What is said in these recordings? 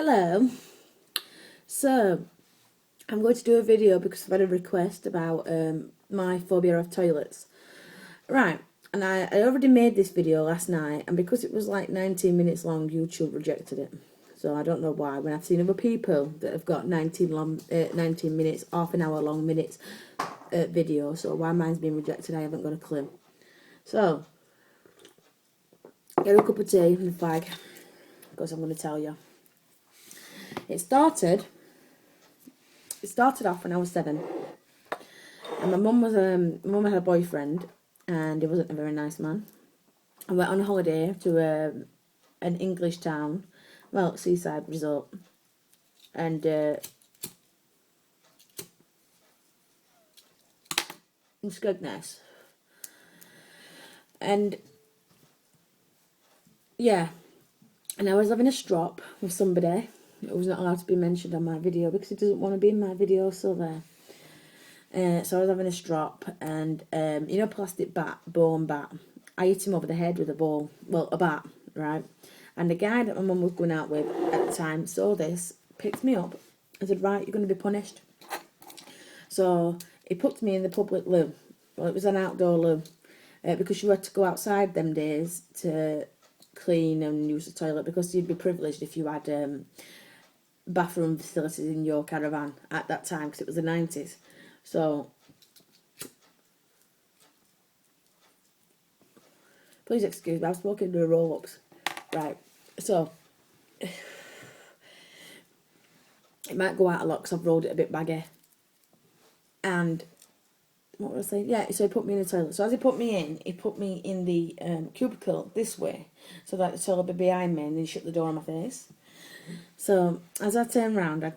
Hello. So, I'm going to do a video because I've had a request about my phobia of toilets. Right, and I already made this video last night, and because it was like 19 minutes long, YouTube rejected it. So I don't know why. When I've seen other people that have got 19 minutes, half an hour long minutes video, so why mine's been rejected, I haven't got a clue. So, get a cup of tea and a fag, because I'm going to tell you. It started off when I was 7, and my mum had a boyfriend, and he wasn't a very nice man. I went on a holiday to an English town, well, seaside resort, and in Skegness, and yeah, and I was having a strop with somebody. It was not allowed to be mentioned on my video because it doesn't want to be in my video, so there. So I was having a strop, and plastic bone bat. I hit him over the head with a ball, well, a bat, right? And the guy that my mum was going out with at the time saw this, picked me up, and said, "Right, you're going to be punished." So he put me in the public loo. Well, it was an outdoor loo, because you had to go outside them days to clean and use the toilet, because you'd be privileged if you had bathroom facilities in your caravan at that time, because it was the 90s. So, please excuse me, I was walking through roll-ups. Right, so, it might go out a lot because I've rolled it a bit baggy. And, what was I saying? Yeah, so he put me in the toilet. So as he put me in the cubicle this way, so that the toilet would be behind me, and then he shut the door on my face. So, as I turned round, I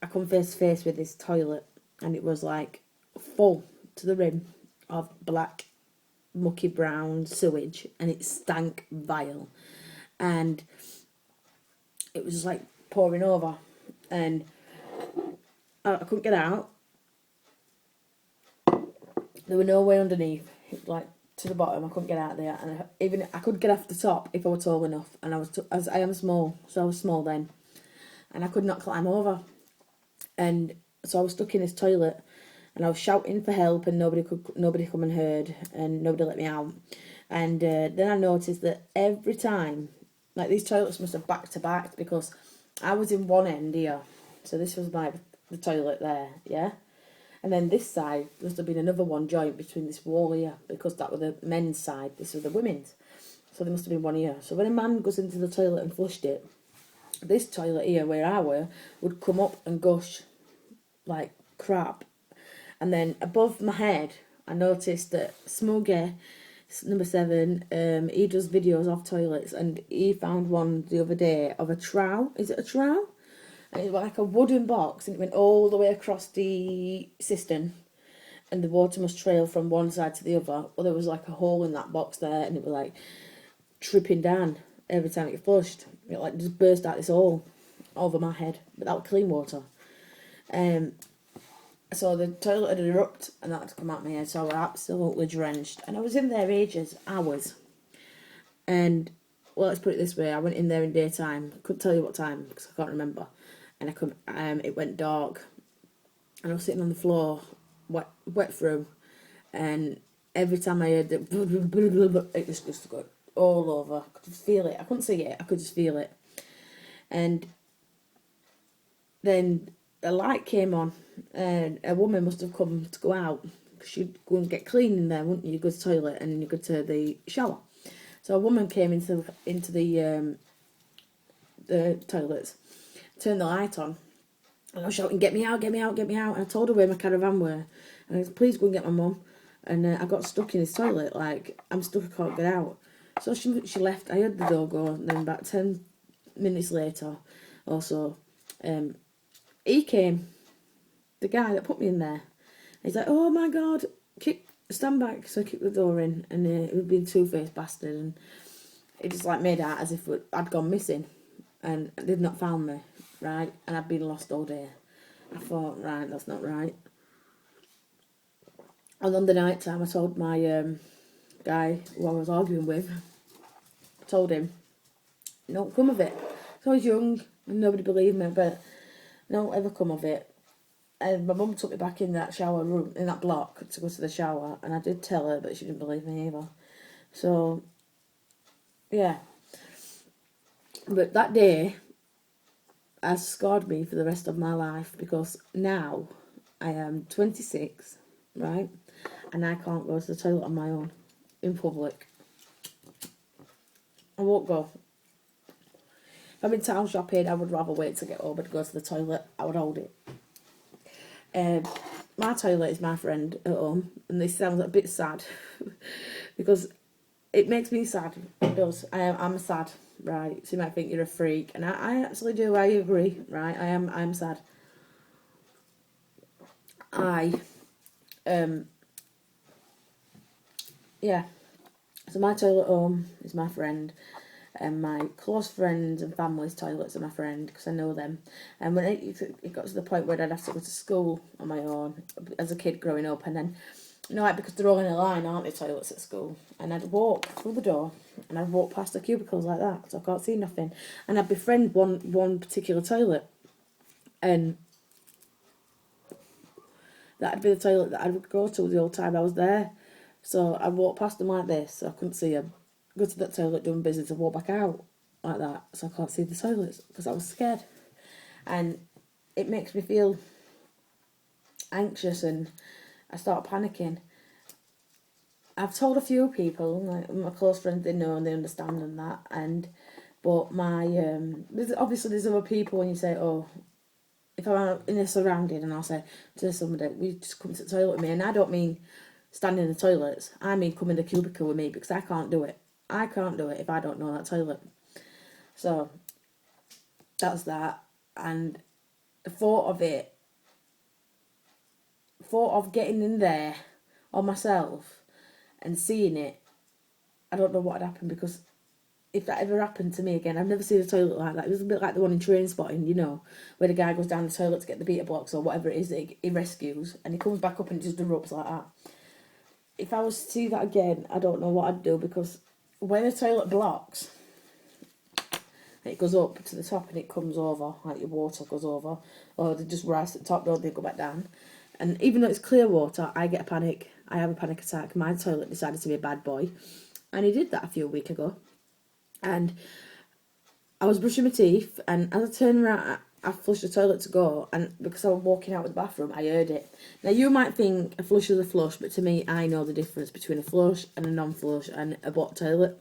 come face to face with this toilet, and it was like full to the rim of black, mucky brown sewage, and it stank vile, and it was just like pouring over, and I couldn't get out. There were no way underneath, it was like to the bottom. I couldn't get out there, and even I could get off the top if I were tall enough, and I am small, so I was small then, and I could not climb over, and so I was stuck in this toilet. And I was shouting for help, and nobody come and heard, and nobody let me out. And then I noticed that every time, like, these toilets must have back to back, because I was in one end here, so this was the toilet there, yeah. And then this side must have been another one joint between this wall here, because that was the men's side, this was the women's. So there must have been one here. So when a man goes into the toilet and flushed it, this toilet here where I were would come up and gush like crap. And then above my head, I noticed that Smuggy, number 7, he does videos of toilets, and he found one the other day of a trowel. Is it a trowel? And it was like a wooden box, and it went all the way across the cistern, and the water must trail from one side to the other. Well, there was like a hole in that box there, and it was like tripping down every time it flushed. It like just burst out this hole over my head, but that was clean water. So the toilet had erupted, and that had to come out my head, so I was absolutely drenched. And I was in there ages, hours. And, well, let's put it this way, I went in there in daytime. I couldn't tell you what time, because I can't remember. And it went dark. And I was sitting on the floor, wet through. And every time I heard it, it just got all over. I could just feel it. I couldn't see it, I could just feel it. And then a light came on, and a woman must have come to go out, because you'd go and get clean in there, wouldn't you? You go to the toilet and you go to the shower. So a woman came into the toilets, turned the light on, and I was shouting, "Get me out, get me out, get me out!" And I told her where my caravan were, and I said, "Please go and get my mum." And I got stuck in this toilet, like, I'm stuck, I can't get out. So she left. I heard the door go, and then about 10 minutes later or so, he came, the guy that put me in there. He's like, "Oh my God, stand back." So I kicked the door in, and it would be a two-faced bastard, and it just like made out as if I'd gone missing, and they'd not found me, right? And I'd been lost all day. I thought, right, that's not right. And on the night time, I told my guy who I was arguing with, I told him, "Don't come of it." So I was young and nobody believed me, but no ever come of it. And my mum took me back in that shower room, in that block, to go to the shower, and I did tell her, but she didn't believe me either. So, yeah. But that day has scarred me for the rest of my life, because now I am 26, right? And I can't go to the toilet on my own in public. I won't go. If I'm in town shopping, I would rather wait to get home and go to the toilet. I would hold it. My toilet is my friend at home, and this sounds a bit sad because it makes me sad. It does. I'm sad, right? So you might think you're a freak, and I actually do. I agree, right? I'm sad. Yeah. So my toilet at home is my friend, and my close friends and family's toilets are my friend because I know them. And when it got to the point where I'd have to go to school on my own as a kid growing up, and then, you know, like, because they're all in a line, aren't they, toilets at school? And I'd walk through the door, and I'd walk past the cubicles like that, so I can't see nothing. And I'd befriend one particular toilet, and that'd be the toilet that I would go to the whole time I was there. So I'd walk past them like this, so I couldn't see them. Go to that toilet doing business and walk back out like that, so I can't see the toilets because I was scared. And it makes me feel anxious, and I start panicking. I've told a few people, like my close friends, they know and they understand and that. But my there's other people when you say, oh, if I'm in a surrounding and I'll say to somebody, "We just come to the toilet with me," and I don't mean stand in the toilets. I mean come in the cubicle with me, because I can't do it. I can't do it if I don't know that toilet. So that's that. And the thought of getting in there on myself and seeing it, I don't know what would happen, because if that ever happened to me again, I've never seen a toilet like that. It was a bit like the one in Trainspotting, you know, where the guy goes down the toilet to get the beta blocks or whatever it is that he rescues, and he comes back up and it just erupts like that. If I was to see that again, I don't know what I'd do, because when a toilet blocks, it goes up to the top and it comes over, like your water goes over, or they just rise at the top, don't they, go back down. And even though it's clear water, I get a panic. I have a panic attack. My toilet decided to be a bad boy, and he did that a few weeks ago. And I was brushing my teeth, and as I turned around, I flushed the toilet to go, and because I was walking out of the bathroom, I heard it. Now, you might think a flush is a flush, but to me, I know the difference between a flush and a non-flush and a blocked toilet.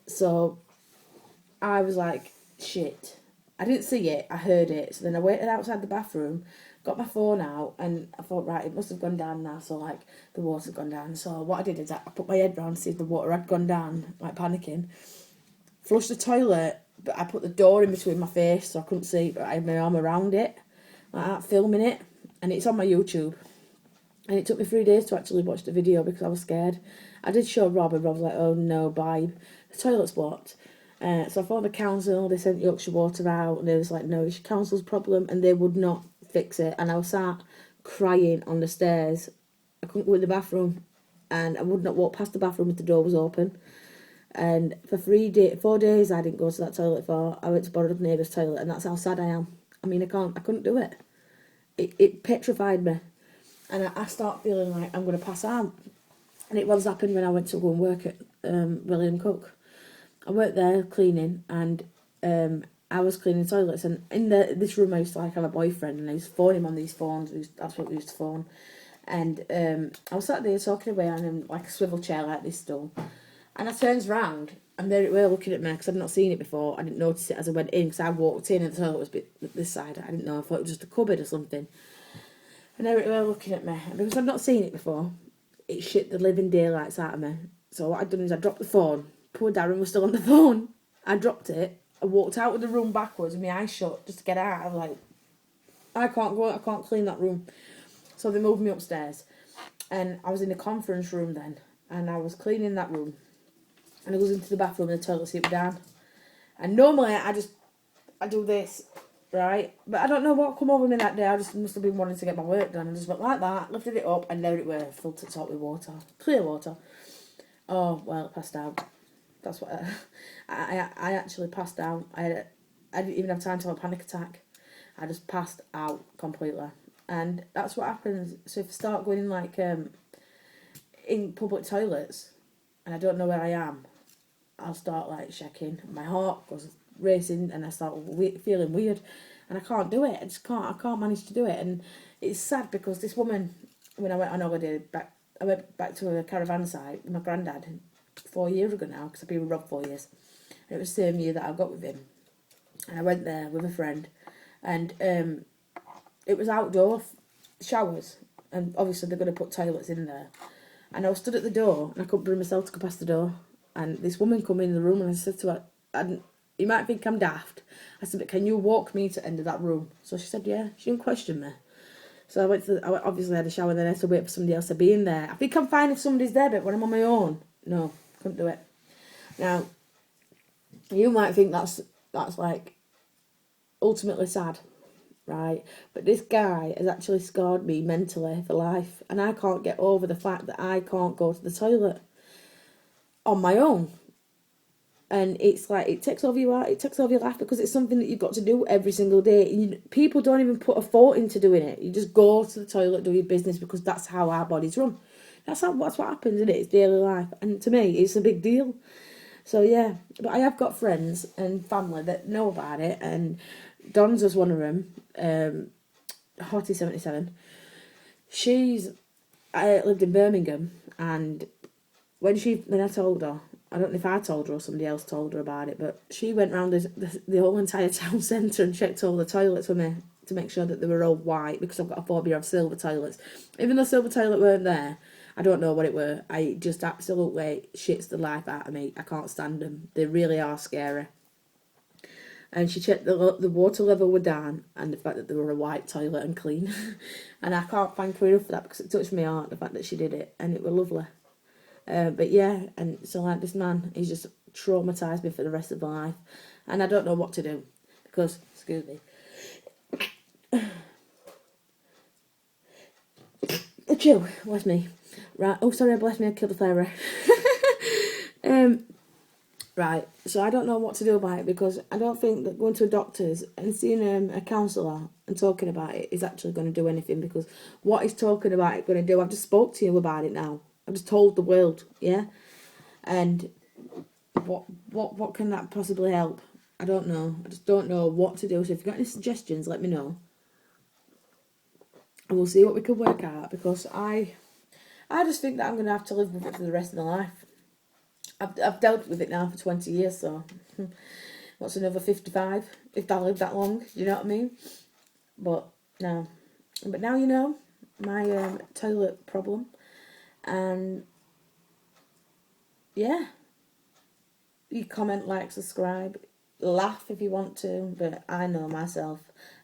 So I was like, shit. I didn't see it, I heard it. So then I waited outside the bathroom, got my phone out, and I thought, right, it must have gone down now, so, like, the water's gone down. So what I did is I put my head round to see if the water had gone down, like, panicking. Flushed the toilet, but I put the door in between my face so I couldn't see, but I had my arm around it, like that, filming it, and it's on my YouTube. And it took me 3 days to actually watch the video because I was scared. I did show Rob, and Rob was like, oh no, babe, the toilet's blocked. So I phoned the council, they sent Yorkshire Water out, and they was like, no, it's your council's problem, and they would not fix it. And I was sat crying on the stairs. I couldn't go in the bathroom, and I would not walk past the bathroom if the door was open. And for 4 days I didn't go to that toilet for. I went to borrow the neighbour's toilet, and that's how sad I am. I mean, I couldn't do it. It petrified me. And I start feeling like I'm going to pass out. And it was happened when I went to go and work at William Cook. I worked there cleaning, and I was cleaning toilets, and in this room I used to like have a boyfriend, and I used to phone him on these phones. That's what we used to phone. And I was sat there talking away on him, like a swivel chair like this stool. And I turns round, and there it were looking at me, because I'd not seen it before. I didn't notice it as I went in, because I walked in and the toilet was this side. I didn't know, I thought it was just a cupboard or something. And there it were looking at me, and because I'd not seen it before, it shit the living daylights out of me. So what I'd done is I dropped the phone. Poor Darren was still on the phone. I dropped it. I walked out of the room backwards with my eyes shut just to get out. I was like, I can't go, I can't clean that room. So they moved me upstairs. And I was in the conference room then. And I was cleaning that room. And I goes into the bathroom and the toilet seat was down. And normally I do this, right? But I don't know what come over me that day. I just must have been wanting to get my work done. I just went like that, lifted it up, and there it were, filled to the top with water. Clear water. Oh, well, it passed out. That's what I actually passed out. I didn't even have time to have a panic attack. I just passed out completely. And that's what happens. So if I start going in like in public toilets and I don't know where I am, I'll start like shaking. My heart goes racing and I start feeling weird, and I can't do it. I just can't. I can't manage to do it, and it's sad because this woman, when I went on holiday back, I went back to a caravan site with my granddad 4 years ago now, because I've been with Rob 4 years. And it was the same year that I got with him, and I went there with a friend, and it was outdoor showers, and obviously they're going to put toilets in there. And I was stood at the door, and I couldn't bring myself to go past the door. And this woman come in the room, and I said to her, you might think I'm daft. I said, but can you walk me to the end of that room? So she said, yeah. She didn't question me. So I obviously had a shower, then I had to wait for somebody else to be in there. I think I'm fine if somebody's there, but when I'm on my own, no, couldn't do it. Now, you might think that's like ultimately sad, right? But this guy has actually scarred me mentally for life, and I can't get over the fact that I can't go to the toilet on my own. And it's like, it takes over your life, because it's something that you've got to do every single day. People don't even put a thought into doing it. You just go to the toilet, do your business, because that's how our bodies run. That's what happens, isn't it? It's daily life. And to me, it's a big deal. So yeah, but I have got friends and family that know about it, and Don's was one of them. Hottie 77. I lived in Birmingham, and when I told her, I don't know if I told her or somebody else told her about it, but she went round the whole entire town centre and checked all the toilets for me to make sure that they were all white, because I've got a phobia of silver toilets. Even though silver toilet weren't there, I don't know what it were. I just absolutely shits the life out of me. I can't stand them. They really are scary. And she checked the water level were down, and the fact that they were a white toilet and clean. And I can't thank her enough for that, because it touched my heart, the fact that she did it, and it was lovely. But yeah, and so like this man, he's just traumatised me for the rest of my life, and I don't know what to do, because, excuse me, chill, bless me, right, oh sorry, bless me, I killed the fairy. Right, so I don't know what to do about it, because I don't think that going to a doctor's and seeing a counsellor and talking about it is actually going to do anything, because what is talking about it going to do? I've just spoke to you about it now. I've just told the world, yeah? And what can that possibly help? I don't know. I just don't know what to do. So if you've got any suggestions, let me know. And we'll see what we can work out, because I just think that I'm going to have to live with it for the rest of my life. I've dealt with it now for 20 years, so what's another 55 if I live that long? Do you know what I mean? But now you know my toilet problem. And yeah, you comment, like, subscribe, laugh if you want to, but I know myself,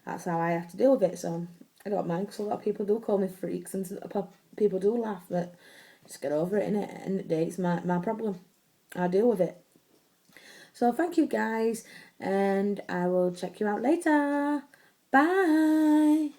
that's how I have to deal with it. So I don't mind, because a lot of people do call me freaks, and people do laugh, but just get over it, innit? End of the day, it's my problem. I deal with it. So thank you guys, and I will check you out later. Bye.